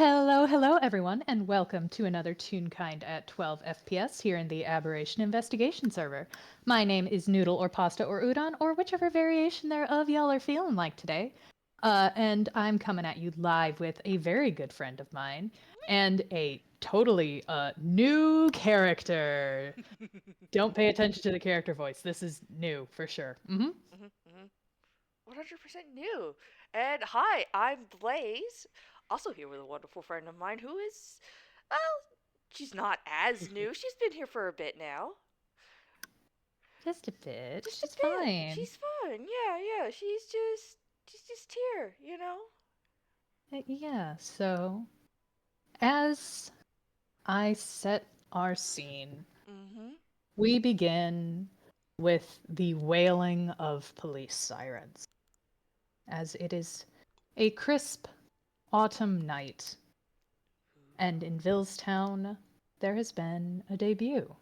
Hello everyone, and welcome to another Toonkind at 12 FPS here in the Aberration Investigation server. My name is Noodle or Pasta or Udon, or whichever variation thereof y'all are feeling like today. And I'm coming at you live with a very good friend of mine and a totally new character. Don't pay attention to the character voice. This is new for sure. 100% new. And hi, I'm Blaze, also here with a wonderful friend of mine who is, well, she's not as new. She's been here for a bit now. Just a bit. Just a She's bit. fine. She's fun. Yeah. She's just here, you know? Yeah, so as I set our scene, Mm-hmm. we begin with the wailing of police sirens, as it is a crisp autumn night, and in Villestown there has been a debut.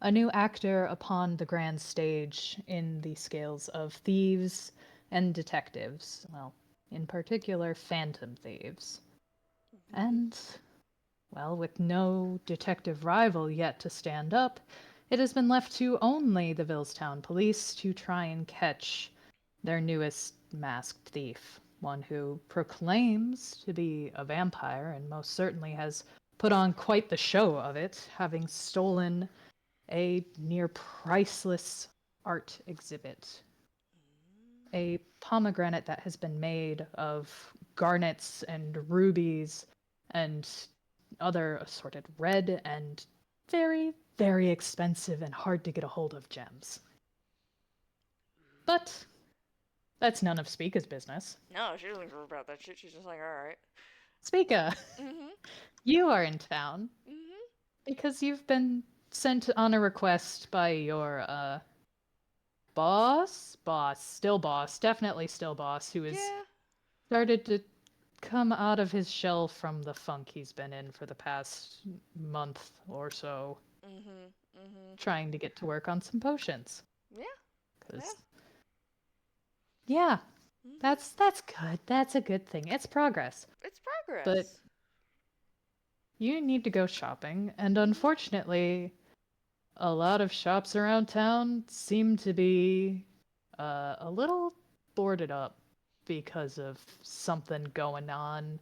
A new actor upon the grand stage in the scales of thieves and detectives, well, in particular, phantom thieves. And well, with no detective rival yet to stand up, it has been left to only the Villestown police to try and catch their newest masked thief, one who proclaims to be a vampire and most certainly has put on quite the show of it, having stolen a near priceless art exhibit. A pomegranate that has been made of garnets and rubies and other assorted red and very, very expensive and hard to get a hold of gems. But that's none of Spica's business. No, she doesn't care about that shit. She's just like, alright. Spica, Mm-hmm. you are in town Mm-hmm. because you've been sent on a request by your boss, definitely still boss, who has Yeah. started to come out of his shell from the funk he's been in for the past month or so, Mm-hmm. Mm-hmm. trying to get to work on some potions. Yeah. Yeah. Because yeah, Mm-hmm. that's good. That's a good thing. It's progress. It's But progress. you need to go shopping, and Mm-hmm. unfortunately, a lot of shops around town seem to be a little boarded up because of something going on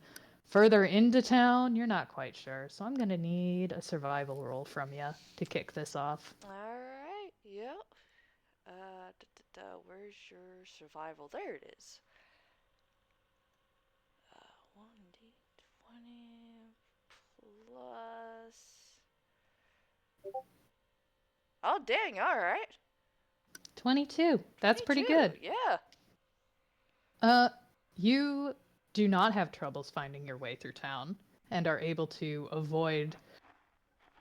further into town. You're not quite sure, so I'm gonna need a survival roll from you to kick this off. Alright. Yep. Where's your survival? There it is. 1d20 plus. Oh, dang, alright. 22. That's pretty 22, good. yeah. Uh, you do not have troubles finding your way through town and are able to avoid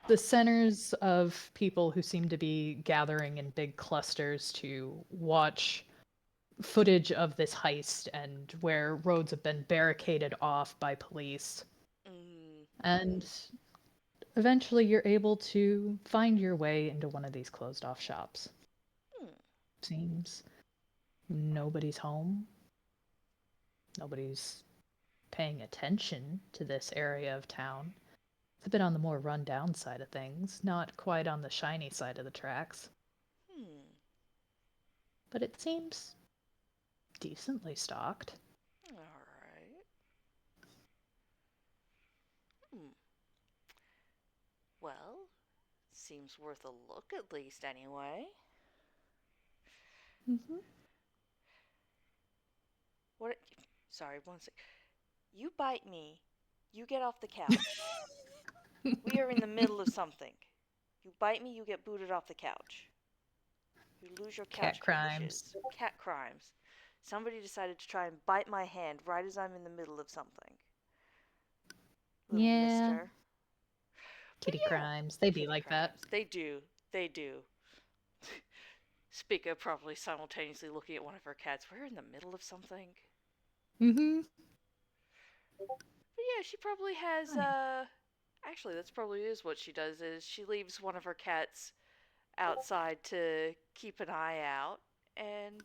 the centers of people who seem to be gathering in big clusters to watch footage of this heist and where roads have been barricaded off by police. Mm, And eventually you're able to find your way into one of these closed off shops. mm, Seems nobody's home. Nobody's paying attention to this area of town. It's a bit on the more run down side of things, not quite on the shiny side of the tracks. hmm. But it seems decently stocked. Alright. Hmm. Well, seems worth a look at least, anyway. Hmm. What? Sorry, one sec. You bite me. You get off the couch. We are in the middle of something. You bite me, you get booted off the couch. You lose your Cat couch crimes. privileges. Cat crimes. Somebody decided to try and bite my hand right as I'm in the middle of something. Little Yeah, mister. But kitty yeah, crimes. They be kitty like that. crimes. They do. They do. Spica probably simultaneously looking at one of her cats. We're in the middle of something. Mm-hmm. But yeah, she probably has Fine. actually that's probably is what she does is she leaves one of her cats outside to keep an eye out and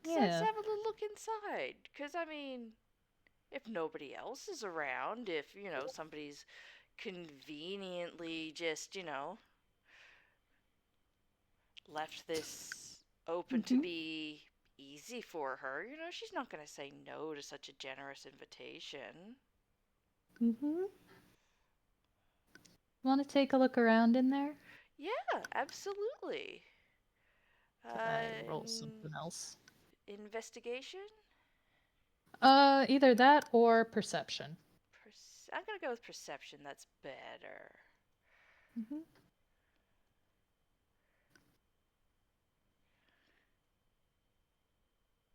decides to Yeah. have a little look inside. Cause I mean, If nobody else is around, if, somebody's conveniently just, left this open to Mm-hmm. be easy for her, she's not going to say no to such a generous invitation. Mm-hmm. Want to take a look around in there? Yeah, absolutely. Can I roll In something else? investigation? Either that or perception. I'm going to go with perception. That's better. Mm-hmm.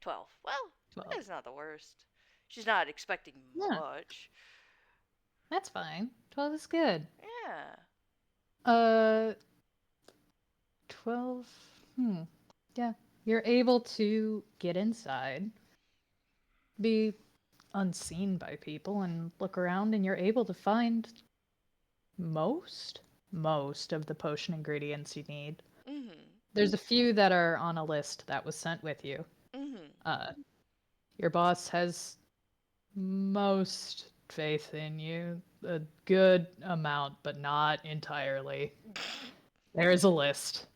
12. Well, 12. it's not the worst. She's not expecting Yeah, much. that's fine. 12 is good. Yeah. Uh, 12. Yeah. You're able to get inside, be unseen by people, and look around, and you're able to find most, most of the potion ingredients you need. Mm-hmm. There's a few that are on a list that was sent with you. Mm-hmm. Uh, your boss has most faith in you, a good amount, but not entirely. There is a list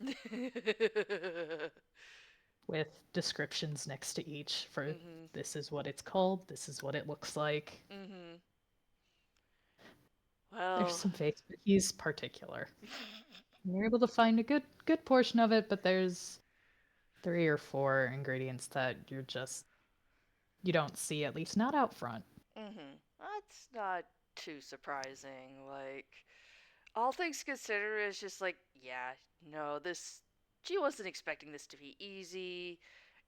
with descriptions next to each for mm-hmm. this is what it's called, this is what it looks like. Mm-hmm. There's Well. some faith, but he's particular. You're able to find a good portion of it, but there's 3 or 4 ingredients that you don't see, at least not out front. Mm-hmm. That's not too surprising. Like, all things considered, it's just like, yeah, no, this. She wasn't expecting this to be easy.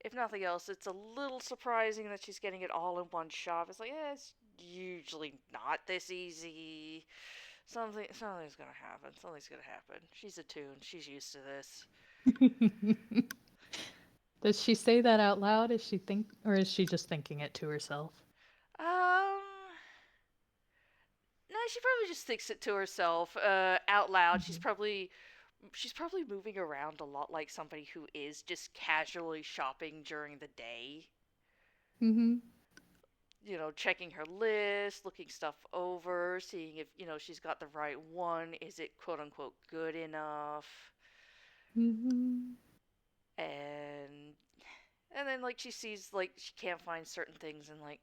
If nothing else, it's a little surprising that she's getting it all in one shot. It's like, yeah, it's usually not this easy. Something's gonna happen. Something's gonna happen. She's attuned. She's used to this. Does she say that out loud? Or is she just thinking it to herself? Um, no, she probably just thinks it to herself, out loud. Mhm. She's probably moving around a lot like somebody who is just casually shopping during the day. Mhm. Checking her list, looking stuff over, seeing if, she's got the right one. Is it quote unquote good enough? Mhm. And then like she sees like she can't find certain things and like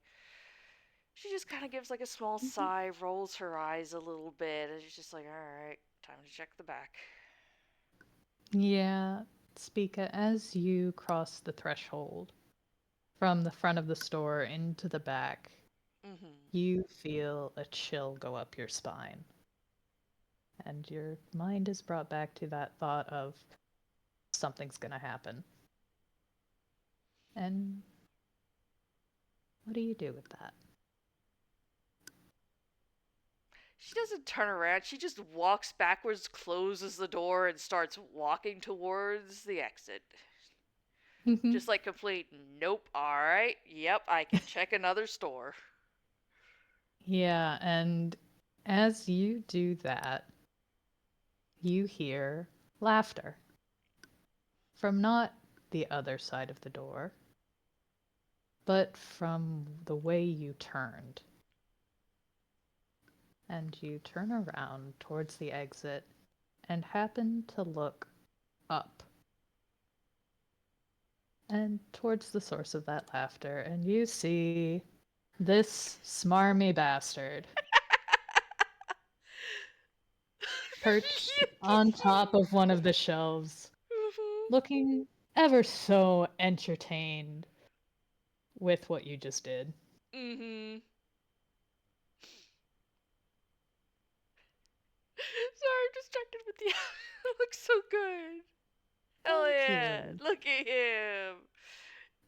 she just kind of gives like a small Mhm. sigh, rolls her eyes a little bit, and she's just like, all right, time to check the back. Yeah, Spica, as you cross the threshold from the front of the store into the back, Mm-hmm. you feel a chill go up your spine. And your mind is brought back to that thought of something's gonna happen. And what do you do with that? She doesn't turn around. She just walks backwards, closes the door, and starts walking towards the exit. Mhm. Just like complete, nope, alright, yep, I can check another store. Yeah, and as you do that, you hear laughter from not the other side of the door, but from the way you turned. And you turn around towards the exit and happen to look up and towards the source of that laughter, and you see this smarmy bastard perched on top of one of the shelves, looking ever so entertained with what you just did. Mm-hmm. Sorry, I'm distracted with the it looks so good. Hell Thank yeah. you. Look at him.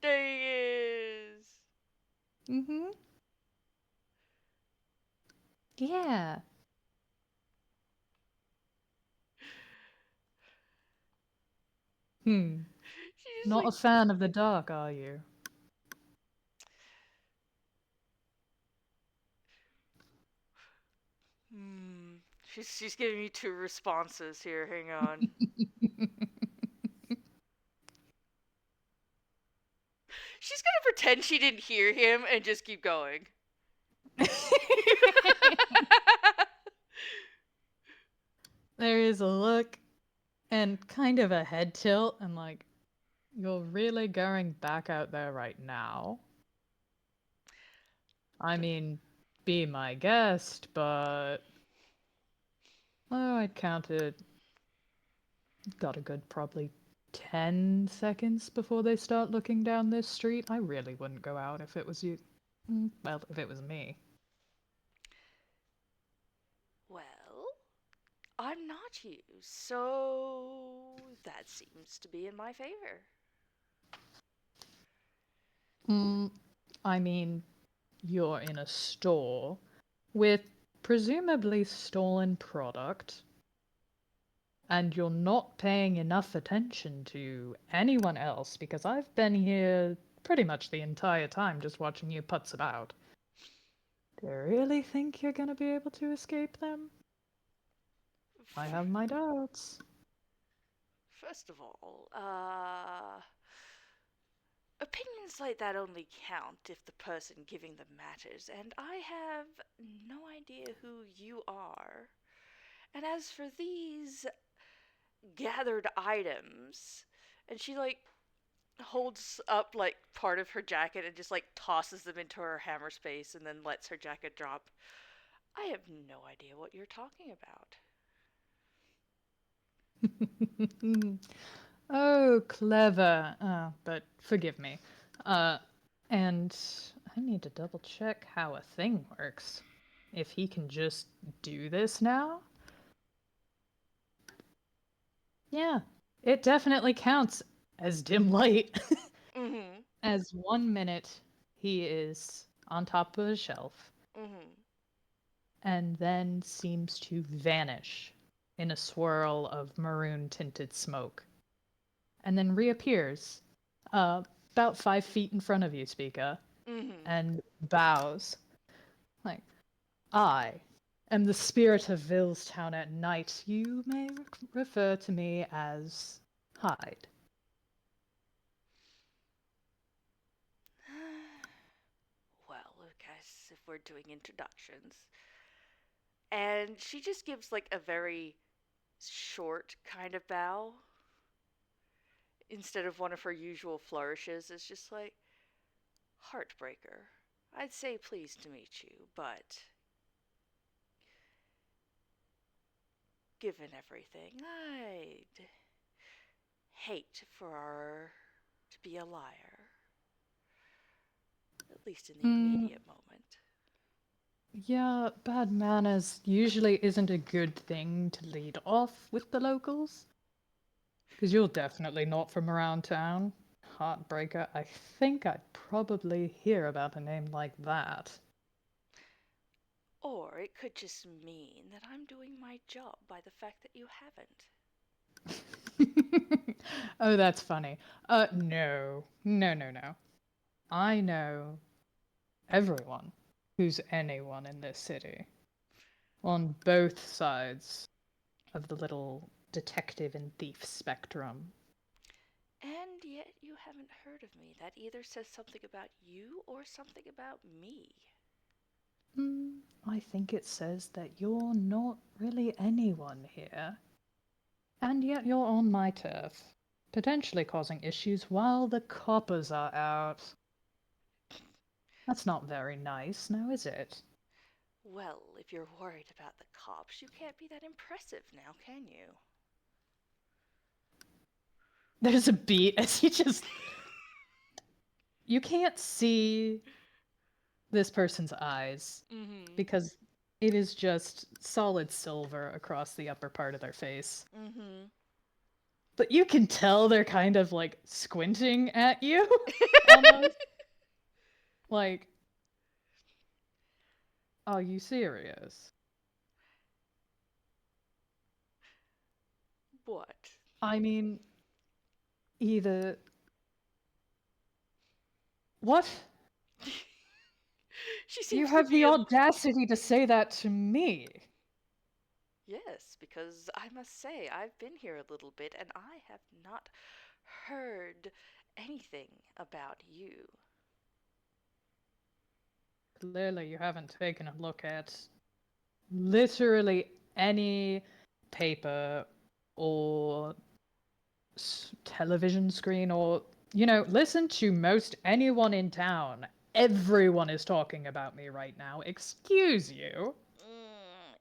There he is. Mm-hmm. Yeah. Hmm. She's Not like, a fan of the dark, are you? hmm. She's giving me two responses here. Hang on. She's gonna pretend she didn't hear him and just keep going. There is a look and kind of a head tilt, and like, you're really going back out there right now? I mean, be my guest, but. Oh, I'd count it. Got a good probably 10 seconds before they start looking down this street. I really wouldn't go out if it was you. Well, if it was me. Well, I'm not you, so that seems to be in my favor. Mm, I mean, you're in a store with presumably stolen product, and you're not paying enough attention to anyone else because I've been here pretty much the entire time just watching you putz about. Do you really think you're gonna be able to escape them? I have my doubts. First of all, opinions like that only count if the person giving them matters, and I have no idea who you are. And as for these gathered items, and she like holds up like part of her jacket and just like tosses them into her hammer space and then lets her jacket drop. I have no idea what you're talking about. Oh, clever. But forgive me. Uh, and I need to double check how a thing works. If he can just do this now? Yeah, it definitely counts as dim light. Mm-hmm. As 1 minute he is on top of a shelf Mm-hmm. and then seems to vanish in a swirl of maroon tinted smoke and then reappears about 5 feet in front of you, Spica, Mm-hmm. and bows. Like, I am the spirit of Villestown at night. You may refer to me as Hyde. Well, I guess if we're doing introductions. And she just gives like a very short kind of bow instead of one of her usual flourishes. It's just like, Heartbreaker. I'd say pleased to meet you, but given everything, I'd hate for her to be a liar, at least in the Mm, immediate moment. yeah, bad manners usually isn't a good thing to lead off with the locals. Because you're definitely not from around town. Heartbreaker, I think I'd probably hear about a name like that. Or it could just mean that I'm doing my job by the fact that you haven't. Oh, that's funny. No. No, no, no. I know everyone who's anyone in this city. On both sides of the little detective and thief spectrum. And yet you haven't heard of me. That either says something about you or something about me. I think it says that you're not really anyone here. And yet you're on my turf, potentially causing issues while the coppers are out. That's not very nice, now is it? Well, if you're worried about the cops, you can't be that impressive now, can you? There's a beat as he just. You can't see this person's eyes Mm-hmm. because it is just solid silver across the upper part of their face. Mm-hmm. But you can tell they're kind of like squinting at you almost. Like, are you serious? What? I mean, either. What? She You seems to have be the a. audacity to say that to me. Yes, because I must say, I've been here a little bit and I have not heard anything about you. Clearly, you haven't taken a look at literally any paper or television screen or, listen to most anyone in town. Everyone is talking about me right now. Excuse you.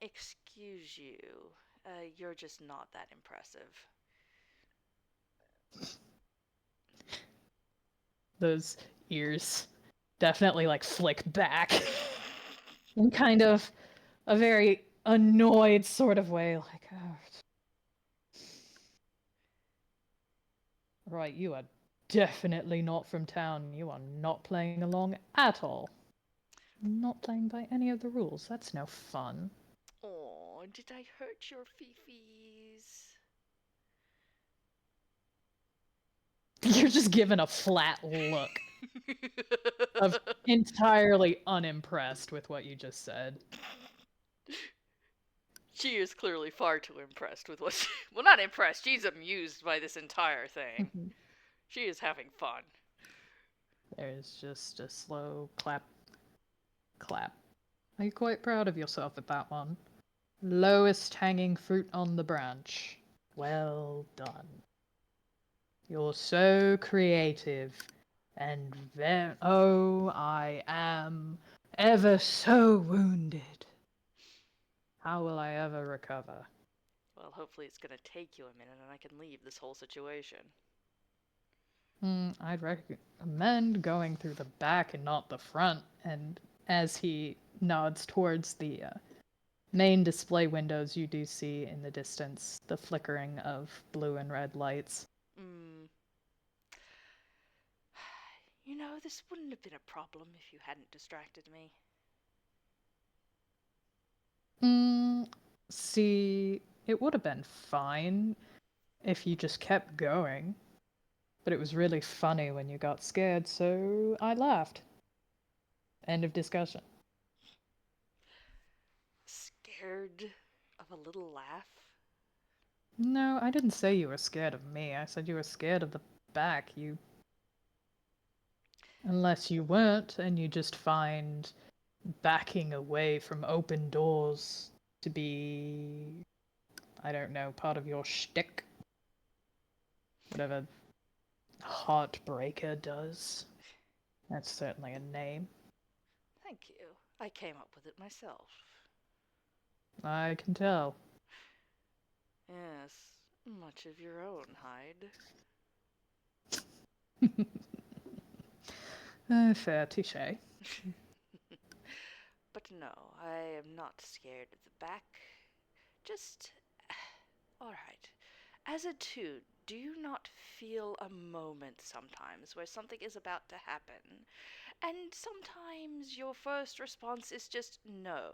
Excuse you. You're just not that impressive. Those ears definitely like flick back in kind of a very annoyed sort of way. Like, oh. Right, you are definitely not from town. You are not playing along at all. Not playing by any of the rules. That's no fun. Oh, did I hurt your fifis? You're just given a flat look of entirely unimpressed with what you just said. She is clearly far too impressed with what she... Well, not impressed. She's amused by this entire thing. She is having fun. There's just a slow clap. Clap. Are you quite proud of yourself at that one? Lowest hanging fruit on the branch. Well done. You're so creative. And oh, I am ever so wounded. How will I ever recover? Well, hopefully it's gonna take you a minute and I can leave this whole situation. I'd recommend going through the back and not the front. And as he nods towards the main display windows, you do see in the distance the flickering of blue and red lights. You know, this wouldn't have been a problem if you hadn't distracted me. See, it would have been fine if you just kept going. But it was really funny when you got scared, so I laughed. End of discussion. Scared of a little laugh? No, I didn't say you were scared of me. I said you were scared of the back. Unless you weren't, and you just find backing away from open doors to be, I don't know, part of your shtick. Whatever Heartbreaker does. That's certainly a name. Thank you. I came up with it myself. I can tell. Yes, much of your own, Hyde. Fair touche. But no, I am not scared of the back. Just. Alright. As a two, do you not feel a moment sometimes where something is about to happen? And sometimes your first response is just no,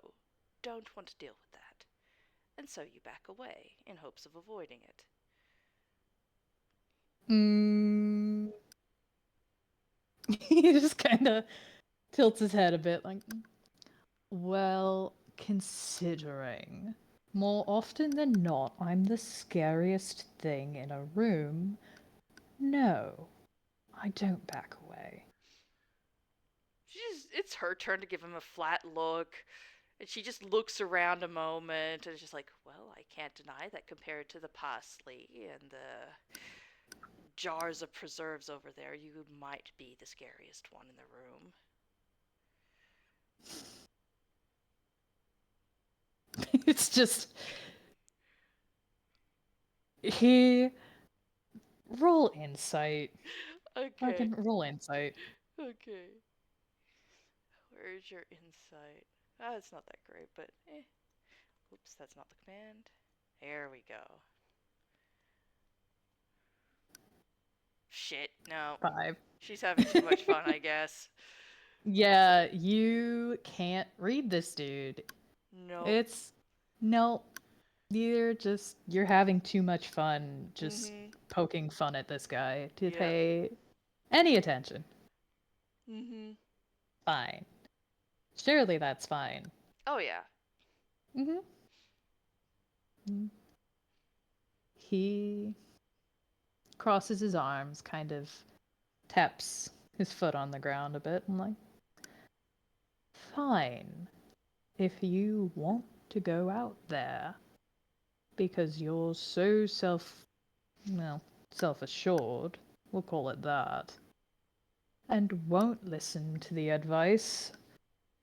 don't want to deal with that. And so you back away in hopes of avoiding it. He just kind of tilts his head a bit, like, well, considering. More often than not, I'm the scariest thing in a room. No, I don't back away. It's her turn to give him a flat look. And she just looks around a moment and is just like, well, I can't deny that compared to the parsley and the jars of preserves over there, you might be the scariest one in the room. It's just. He. Roll insight. I Okay. can roll insight. Okay. Where's your insight? Ah, it's not that great, but eh. Oops, that's not the command. There we go. Shit, no. 5. She's having too much fun, I guess. Yeah, you can't read this dude. Nope. It's. Nope. You're having too much fun just Mm-hmm. poking fun at this guy to Yep. pay any attention. Mm-hmm. Fine. Surely that's fine. Oh, yeah. Mm-hmm. He crosses his arms, kind of taps his foot on the ground a bit, and like, fine if you want to go out there because you're so self-assured, we'll call it that, and won't listen to the advice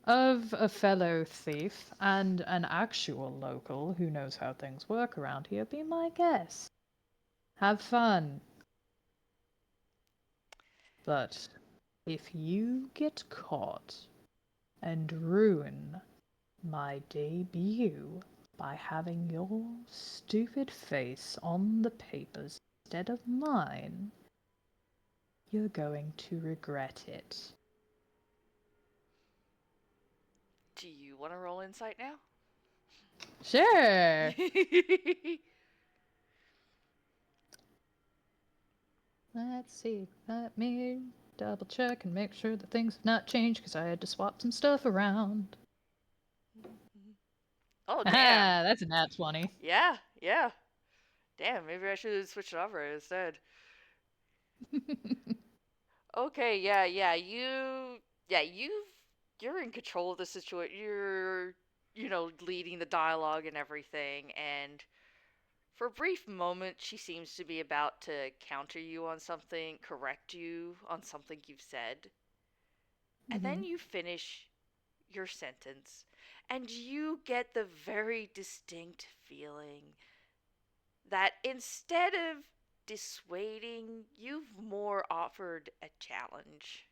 of a fellow thief and an actual local who knows how things work around here, be my guest. Have fun. But if you get caught and ruin my debut by having your stupid face on the papers instead of mine, you're going to regret it. Do you want to roll insight now? Sure. Let's see. Let me double check and make sure that things have not changed because I had to swap some stuff around. Oh, damn. Ah, that's a nat 20. Yeah, yeah. Damn, maybe I should switch it over instead. Okay, you're in control of the situation. You're, leading the dialogue and everything, and for a brief moment, she seems to be about to counter you on something, correct you on something you've said. And then you finish your sentence, and you get the very distinct feeling that instead of dissuading, you've more offered a challenge.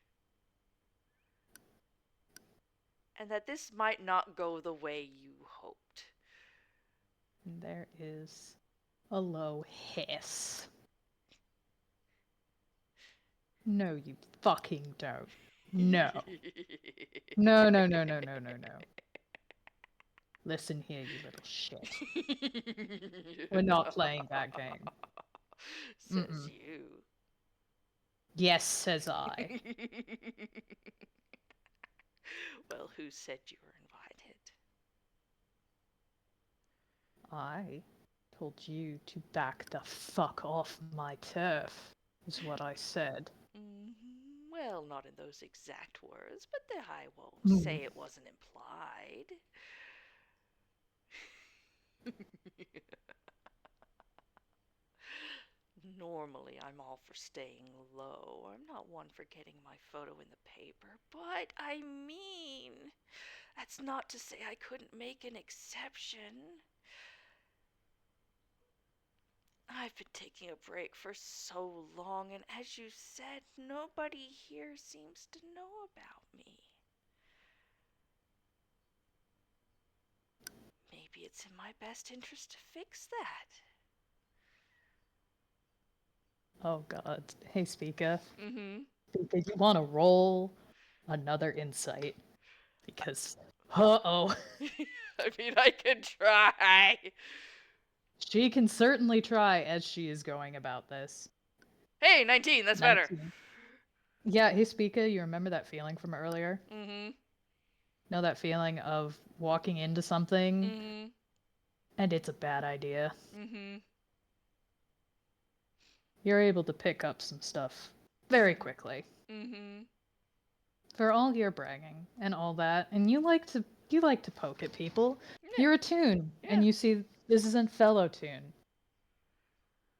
And that this might not go the way you hoped. There is a low hiss. No, you fucking don't. No. No, no, no, no, no, no, no. Listen here, you little shit. We're not playing that game. Says you. Yes, says I. Well, who said you were invited? I told you to back the fuck off my turf, is what I said. Well, not in those exact words, but I won't say it wasn't implied. Normally, I'm all for staying low. I'm not one for getting my photo in the paper, but I mean, that's not to say I couldn't make an exception. I've been taking a break for so long, and as you said, nobody here seems to know about me. Maybe it's in my best interest to fix that. Oh god. Hey, Spica. Mm-hmm. Spica, you want to roll another insight? Because, uh-oh. I mean, I could try. She can certainly try as she is going about this. Hey, 19, that's 19. better. Yeah, hey, Spica, you remember that feeling from earlier? Mm-hmm. Know that feeling of walking into something Mm-hmm. and it's a bad idea? Mm-hmm. You're able to pick up some stuff very quickly. Mm-hmm. For all your bragging and all that, and you like to poke at people. Yeah. You're a tune, Yeah. and you see this isn't fellow tune.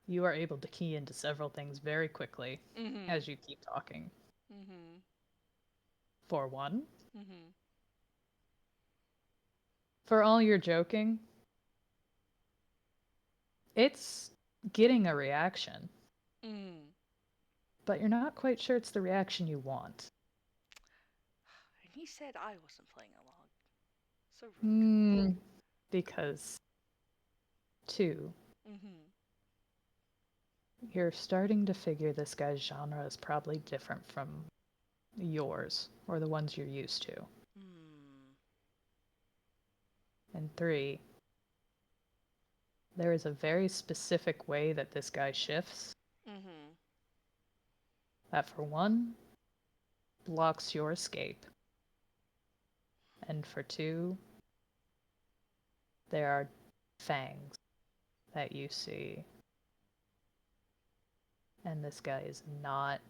You are able to key into several things very quickly as you keep talking. Mm-hmm. For one, Mm-hmm. for all your joking, it's getting a reaction. Mm. But you're not quite sure it's the reaction you want. And he said I wasn't playing along. So rude. Because, two, Mm-hmm. you're starting to figure this guy's genre is probably different from yours, or the ones you're used to. And three, there is a very specific way that this guy shifts. Mm-hmm. That, for one, blocks your escape. And for two, there are fangs that you see. And this guy is not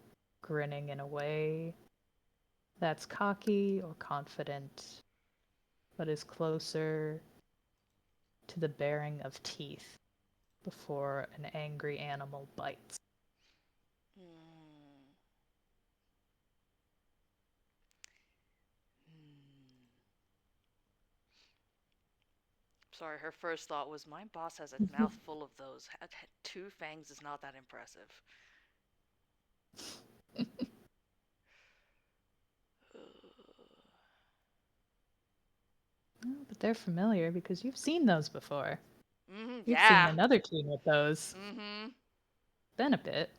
grinning in a way that's cocky or confident, but is closer to the baring of teeth before an angry animal bites. Hmm. Hmm. Sorry, her first thought was, my boss has a mouthful of those. Two fangs is not that impressive. But they're familiar because you've seen those before. You've seen Yeah. another teen with those. Mm-hmm. Been a bit.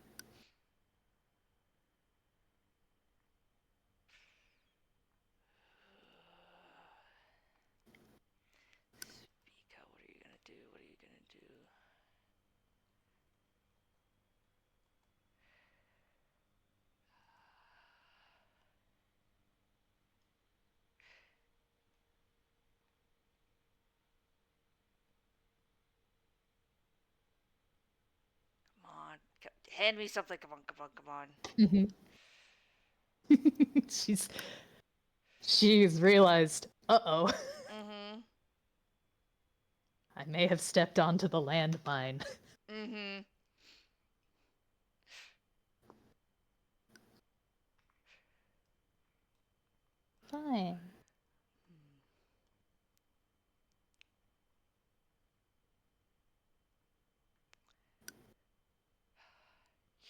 Spica, what are you gonna do? What are you gonna do? Come on. Hand me something. Come on, come on, come on. Mm-hmm. she's realized, uh-oh, Mm-hmm. I may have stepped onto the landmine. Mm-hmm. Fine.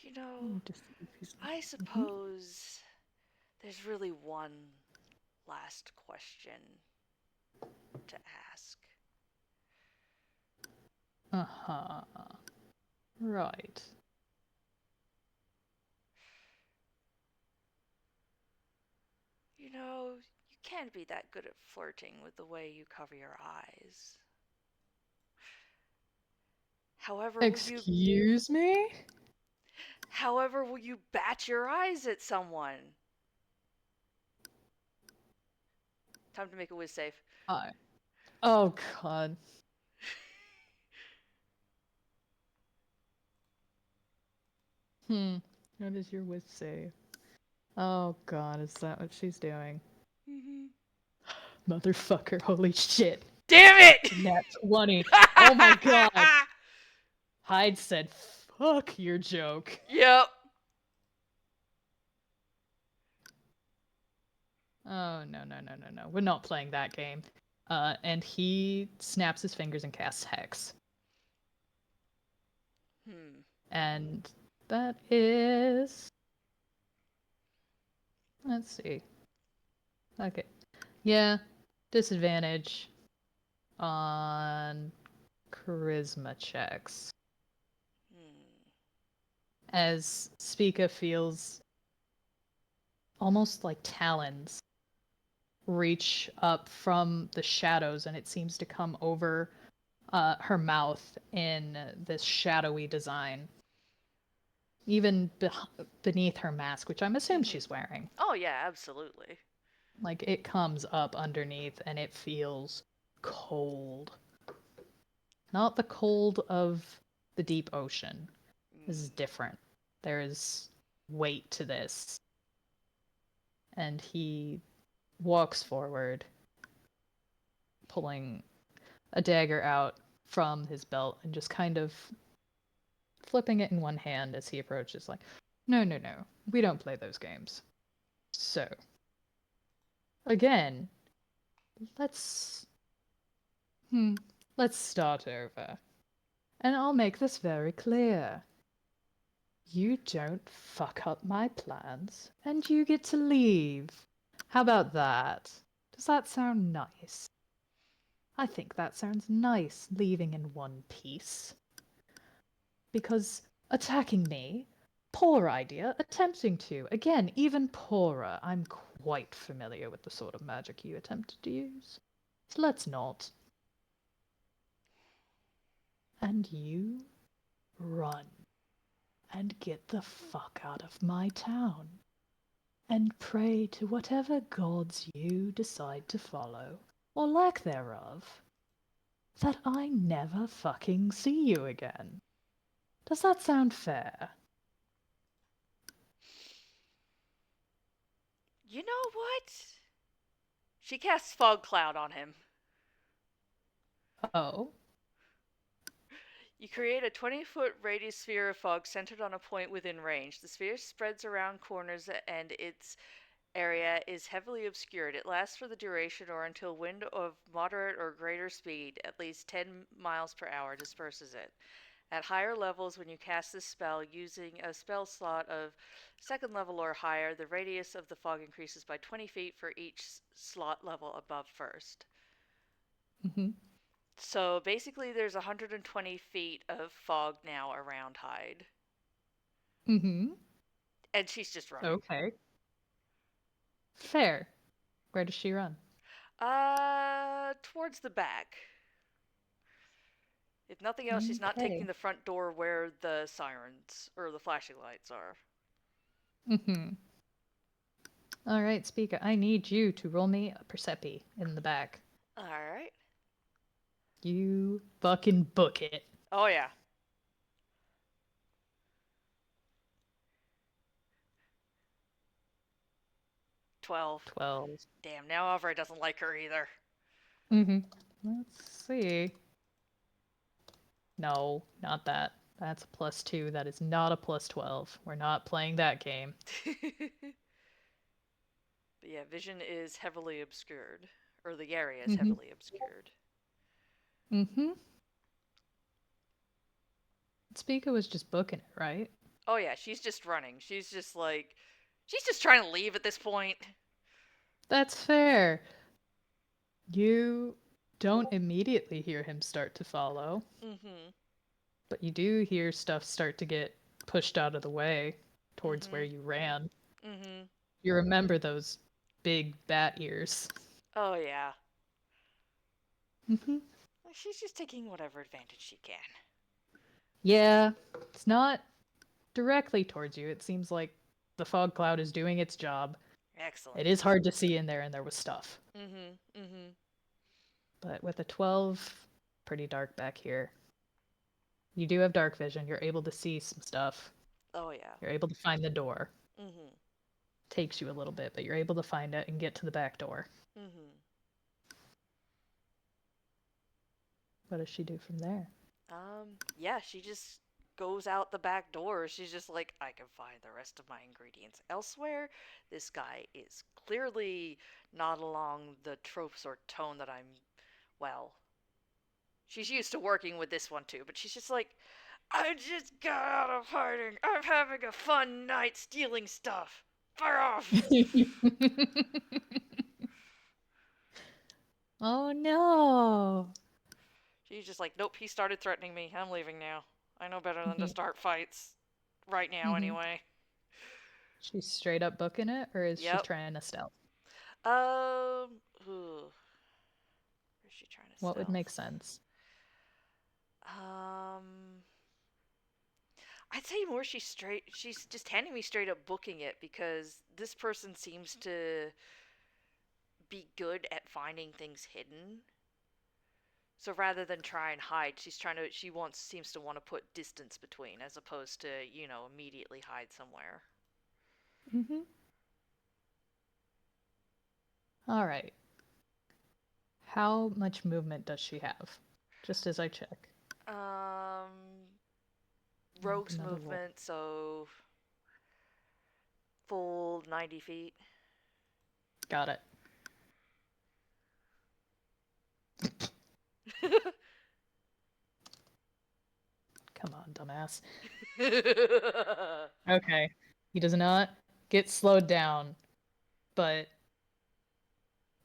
You know, I Mm-hmm. suppose there's really one last question to ask. Uh-huh. Right. You know, you can't be that good at flirting with the way you cover your eyes. However, Excuse me? will you bat your eyes at someone? Time to make a whiz save. I. Oh, God. What does your whiz say? Oh, God, is that what she's doing? Mm-hmm. Motherfucker, holy shit. Damn it! Nat 20. Oh my God. Hyde said, fuck your joke. Yep. Oh, no. We're not playing that game. And he snaps his fingers and casts Hex. And that is. Let's see. Okay. Yeah. Disadvantage on charisma checks. As Spica feels almost like talons reach up from the shadows, and it seems to come over her mouth in this shadowy design, even beneath her mask, which I'm assuming she's wearing. Oh, yeah, absolutely. Like, it comes up underneath, and it feels cold. Not the cold of the deep ocean. This is different. There is weight to this. And he walks forward, pulling a dagger out from his belt and just kind of flipping it in one hand as he approaches, like, no, we don't play those games. So, again, let's let's start over. And I'll make this very clear. You don't fuck up my plans, and you get to leave. How about that? Does that sound nice? I think that sounds nice, leaving in one piece. Because attacking me, poor idea. Attempting to, again, even poorer. I'm quite familiar with the sort of magic you attempted to use. So let's not. And you run and get the fuck out of my town. And pray to whatever gods you decide to follow, or lack thereof, that I never fucking see you again. Does that sound fair? You know what? She casts fog cloud on him. Oh. You create a 20-foot radius sphere of fog centered on a point within range. The sphere spreads around corners and its area is heavily obscured. It lasts for the duration or until wind of moderate or greater speed, at least 10 miles per hour, disperses it. At higher levels, when you cast this spell using a spell slot of second level or higher, the radius of the fog increases by 20 feet for each slot level above first. Mm-hmm. So basically, there's 120 feet of fog now around Hyde. Mm-hmm. And she's just running. Okay. Fair. Where does she run? Towards the back. If nothing else, she's not taking Okay. the front door where the sirens or the flashing lights are. Mm-hmm. All right, Spica, I need you to roll me a Percepi in the back. Alright. You fucking book it. Oh, yeah. 12. 12. Damn, now Alfred doesn't like her either. Mm-hmm. Let's see. No, not that. That's a +2. That is not a +12. We're not playing that game. But yeah, vision is heavily obscured. Or the area is Mm-hmm. heavily obscured. Mm-hmm. Spica was just booking it, right? Oh, yeah, she's just running. She's just like. She's just trying to leave at this point. That's fair. You don't immediately hear him start to follow, Mm-hmm. but you do hear stuff start to get pushed out of the way towards where Mm-hmm. you ran. Mm-hmm. You remember those big bat ears. Oh, yeah. Mm-hmm. She's just taking whatever advantage she can. Yeah, it's not directly towards you. It seems like the fog cloud is doing its job. Excellent. It is hard to see in there, and there was stuff. Mm-hmm. Mm-hmm. But with a 12, pretty dark back here. You do have dark vision. You're able to see some stuff. Oh, yeah. You're able to find the door. Mm-hmm. Takes you a little bit, but you're able to find it and get to the back door. Mm-hmm. What does she do from there? Yeah, she just goes out the back door. She's just like, I can find the rest of my ingredients elsewhere. This guy is clearly not along the tropes or tone that well, she's used to working with this one too, but she's just like, I just got out of hiding. I'm having a fun night stealing stuff. Fire off! Oh no! She's just like, nope, he started threatening me. I'm leaving now. I know better than to start fights. Right now, anyway. She's straight up booking it, or is she Yep. trying to stealth? Ooh. Where's she trying to What would stealth? make sense? I'd say more she's just handing me straight up booking it because this person seems to be good at finding things hidden. So rather than try and hide, seems to want to put distance between as opposed to, immediately hide somewhere. Mm-hmm. All right. How much movement does she have? Just as I check. Rogue's Another roll. movement, so full 90 feet. Got it. Come on, dumbass. Okay. He does not get slowed down, but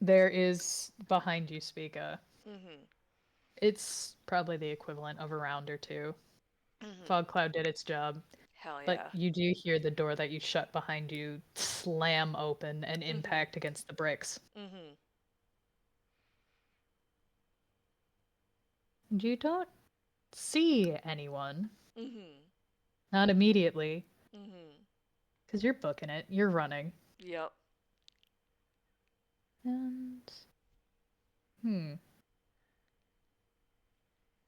there is behind you, Spica. Mhm. It's probably the equivalent of a round or two. Mhm. Fog Cloud did its job, Hell but yeah. you do hear the door that you shut behind you slam open and Mhm. impact against the bricks. Mhm. And you don't see anyone. Mhm. Not immediately, Mhm. because you're booking it. You're running. Yep. And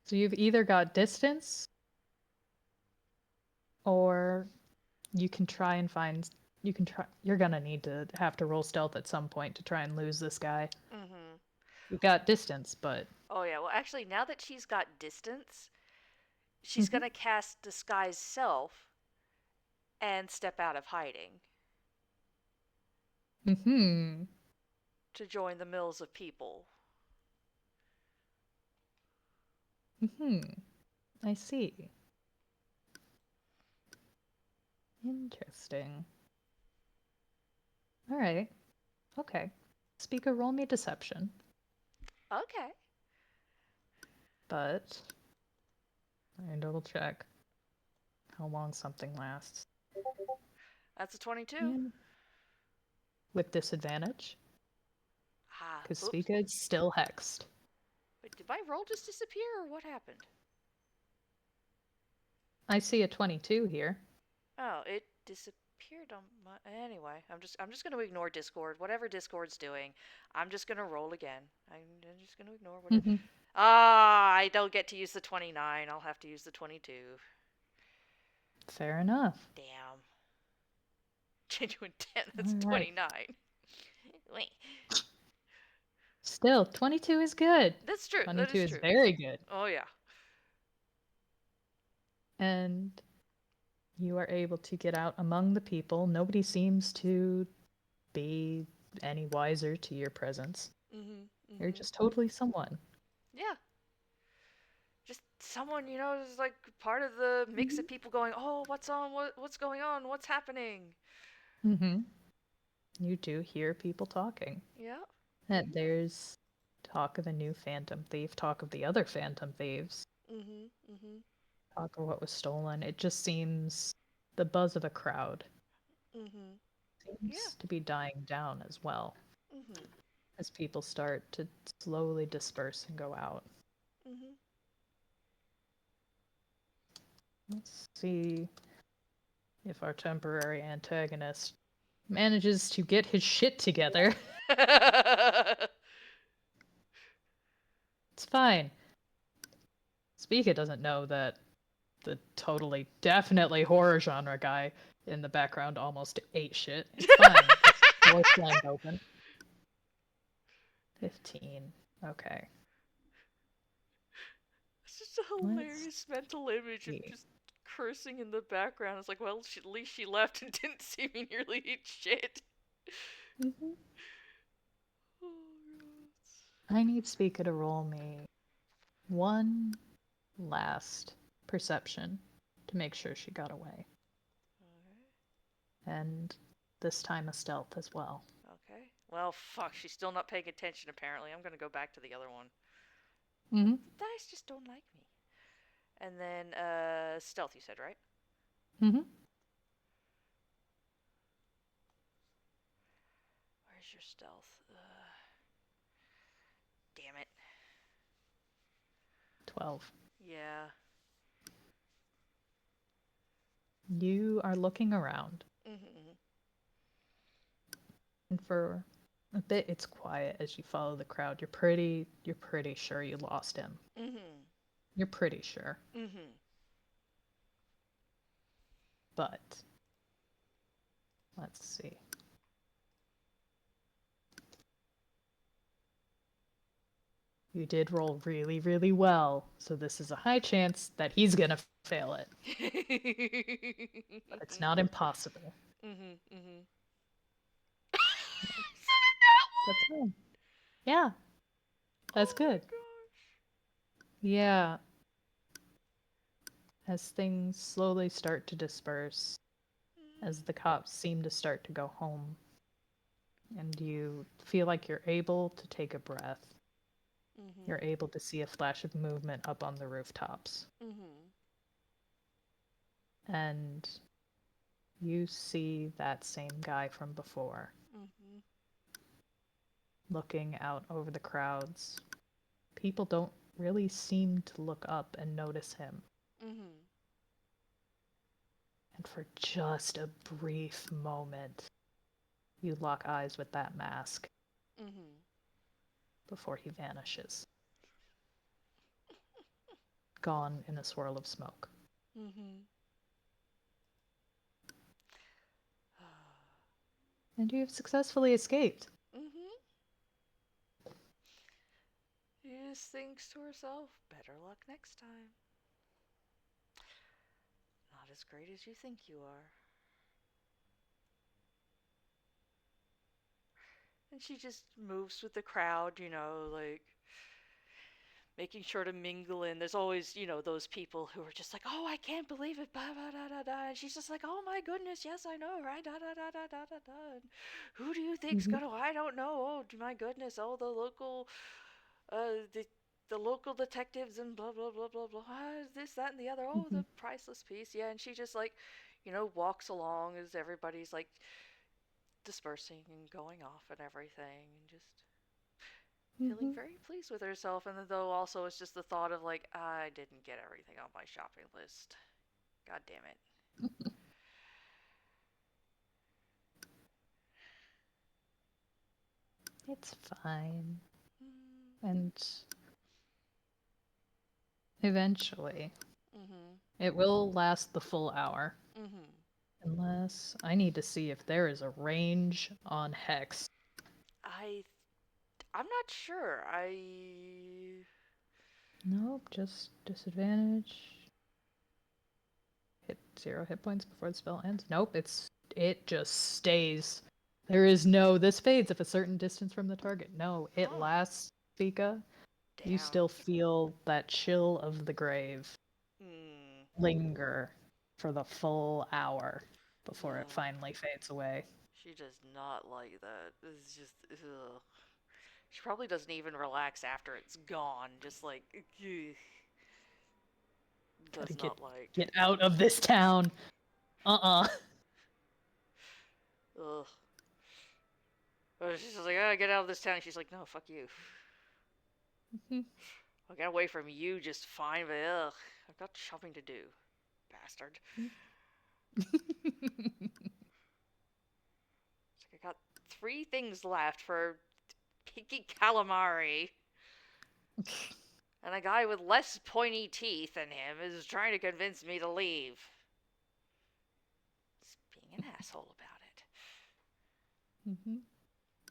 so you've either got distance or you can try and find You can try. You're gonna need to have to roll stealth at some point to try and lose this guy. Mm-hmm. You've got distance, but Oh yeah. Well, actually, now that she's got distance, she's Mhm. gonna cast disguise self and step out of hiding Mhm. to join the mills of people. Mhm. I see. Interesting. All right. Okay. Spica, roll me deception, Okay. but I double check how long something lasts. That's a 22. And with disadvantage, Ah, because oops. Spica is still hexed. Wait, did my roll just disappear or what happened? I see a 22 here. Oh, it disappeared on my. Anyway, I'm just gonna ignore Discord. Whatever Discord's doing, I'm just gonna roll again. I'm just gonna ignore what it. Mhm. Ah, I don't get to use the 29. I'll have to use the 22. Fair enough. Damn. Genuine 10. All That's right. 29. Wait. Still, 22 is good. That's true. That 22 is is true. very good. Oh yeah. And you are able to get out among the people. Nobody seems to be any wiser to your presence. Mhm. You're Mhm. just totally someone. Yeah. Just someone, is like part of the mix of Mhm. people going, "Oh, what's on? What's going on? What's happening?" Mm-hmm. You do hear people talking. Yeah. And there's talk of a new phantom thief, talk of the other phantom thieves, Mhm. Mhm. talk of what was stolen. It just seems the buzz of a crowd Mhm. Yeah. seems to be dying down as well Mhm. as people start to slowly disperse and go out. Mhm. Let's see if our temporary antagonist manages to get his shit together. It's fine. Spica doesn't know that the totally, definitely horror genre guy in the background almost ate shit. It's fine. Just door slammed open. 15. Okay. It's just a Let's hilarious mental image of see. just cursing in the background. It's like, well, at least she left and didn't see me nearly eat shit. Mhm. Oh, I need Spica to roll me one last perception to make sure she got away. And this time a stealth as well. okay. Well, fuck. She's still not paying attention. Apparently, I'm gonna go back to the other one. Mm-hmm. The dice just don't like me. And then, stealth. You said, right? Mm-hmm. Where's your stealth? Damn it. 12. Yeah. You are looking around, Mhm. and for a bit it's quiet as you follow the crowd. You're pretty sure you lost him. Mhm. You're pretty sure. Mhm. But let's see. You did roll really, really well, so this is a high chance that he's gonna fail it. But it's not impossible. Mhm. Mhm. That's fine. Yeah, that's Oh my good. gosh. Yeah, as things slowly start to disperse, as the cops seem to start to go home, and you feel like you're able to take a breath. Mhm. You're able to see a flash of movement up on the rooftops. Mhm. And you see that same guy from before, Mhm. looking out over the crowds. People don't really seem to look up and notice him. Mhm. And for just a brief moment, you lock eyes with that mask Mhm. before he vanishes, gone in a swirl of smoke. Mhm. And you have successfully escaped. Mm-hmm. She just thinks to herself, better luck next time. Not as great as you think you are. And she just moves with the crowd, like making sure to mingle in. There's always, those people who are just like, oh, I can't believe it, blah, blah, da, da, da. And she's just like, oh my goodness, yes, I know, right, da, da, da, da, da, da, da. And who do you think's Mm-hmm. gonna, I don't know, oh my goodness, oh, the local detectives and blah, blah, blah, blah, blah, this, that, and the other, oh, Mm-hmm. the priceless piece, yeah. And she just like, walks along as everybody's like dispersing and going off and everything and just feeling Mm-hmm. very pleased with herself. And though also it's just the thought of like, I didn't get everything on my shopping list. God damn it. It's fine. Mm. And eventually, Mhm. it will last the full hour. Mhm. Unless I need to see if there is a range on Hex. I I'm not sure. I Nope, just disadvantage. Hit 0 hit points before the spell ends. Nope, it just stays. There is no this fades if a certain distance from the target. No, it Huh. lasts, Spica. You Damn. still feel that chill of the grave Hmm. linger for the full hour before it Yeah. finally fades away. She does not like that. It's just ugh. She probably doesn't even relax after it's gone. Just like ugh, Gotta does not like. get out of this town. Uh-uh. Ugh. She's just like, oh, get out of this town. She's like, no, fuck you. I got away from you just fine, but ugh, I've got shopping to do, bastard. It's like I got 3 things left for picky calamari, and a guy with less pointy teeth than him is trying to convince me to leave. He's being an asshole about it. Mm-hmm.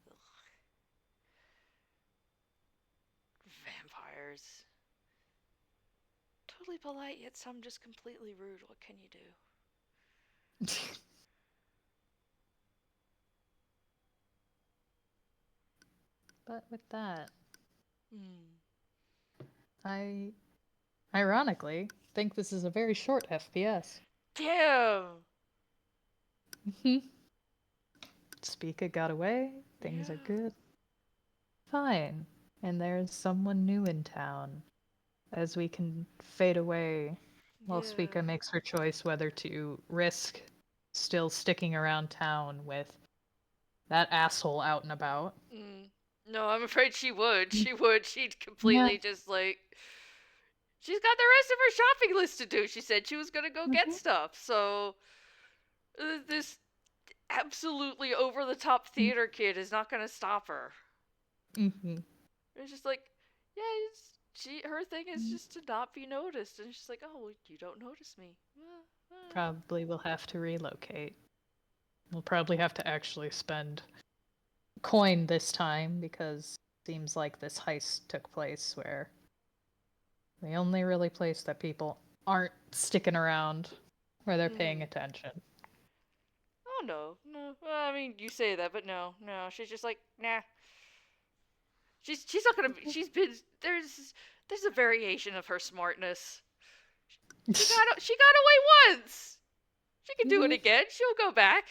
Ugh. Vampires. Totally polite, yet some just completely rude. What can you do? But with that, Hmm. I ironically think this is a very short FPS. Damn! Spica got away, things are Yeah. good. Fine. And there's someone new in town. As we can fade away while Yeah. Spica makes her choice whether to risk still sticking around town with that asshole out and about. Mm. No, I'm afraid she would. She would. She'd Yeah. completely just like. She's got the rest of her shopping list to do. She said she was gonna go get Mm-hmm. stuff. So this absolutely over the top theater kid is not gonna stop her. Mm-hmm. It's just like, yeah, her thing is just to not be noticed, and she's like, oh, well, you don't notice me. Probably will have to relocate. We'll probably have to actually spend coin this time because it seems like this heist took place where the only really place that people aren't sticking around where they're paying Mm-hmm. attention. Oh no, no. Well, I mean, you say that, but no, no. She's just like, nah. She's not gonna. She's been there's a variation of her smartness. She got away once. She can do it Mhm. again. She'll go back.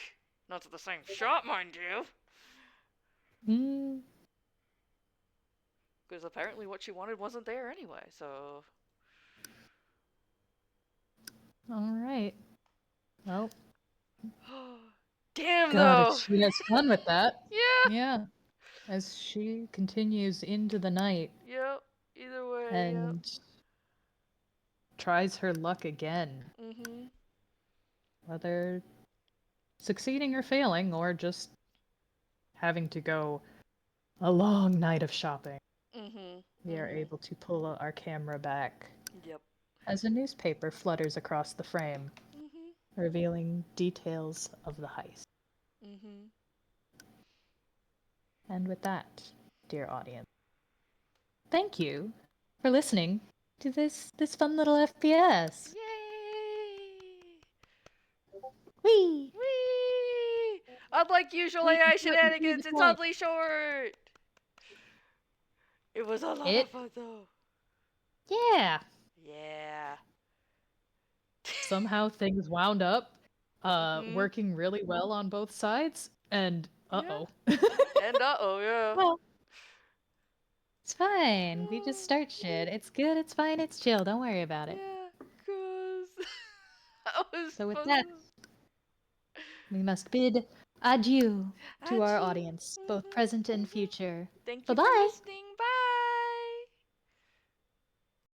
Not to the same shop, mind you. Mm, Because apparently what she wanted wasn't there anyway. So. all right. Well, Damn God, if though. she has fun with that. Yeah. Yeah. As she continues into the night Yep. Either way. Yep. and tries her luck again, Mhm. whether succeeding or failing, or just having to go a long night of shopping, Mhm. we are Mhm. able to pull our camera back Yep. as a newspaper flutters across the frame, Mhm. revealing details of the heist. Mhm. And with that, dear audience, thank you for listening to this fun little FPS. Yay! Whee! Whee! Unlike usual We AI can do it in 3 shenanigans, to it's 4. oddly short! It was a lot of It, fun though. yeah. Yeah. Somehow things wound up Mhm. working really well on both sides, and Yeah. uh-oh. And uh-oh, yeah. Well, it's fine. We just start shit. It's good, it's fine, it's chill. Don't worry about it. Yeah, cause that was So with fun. that, we must bid adieu to our Adieu. audience, both present and future. Thank you for Bye-bye! listening.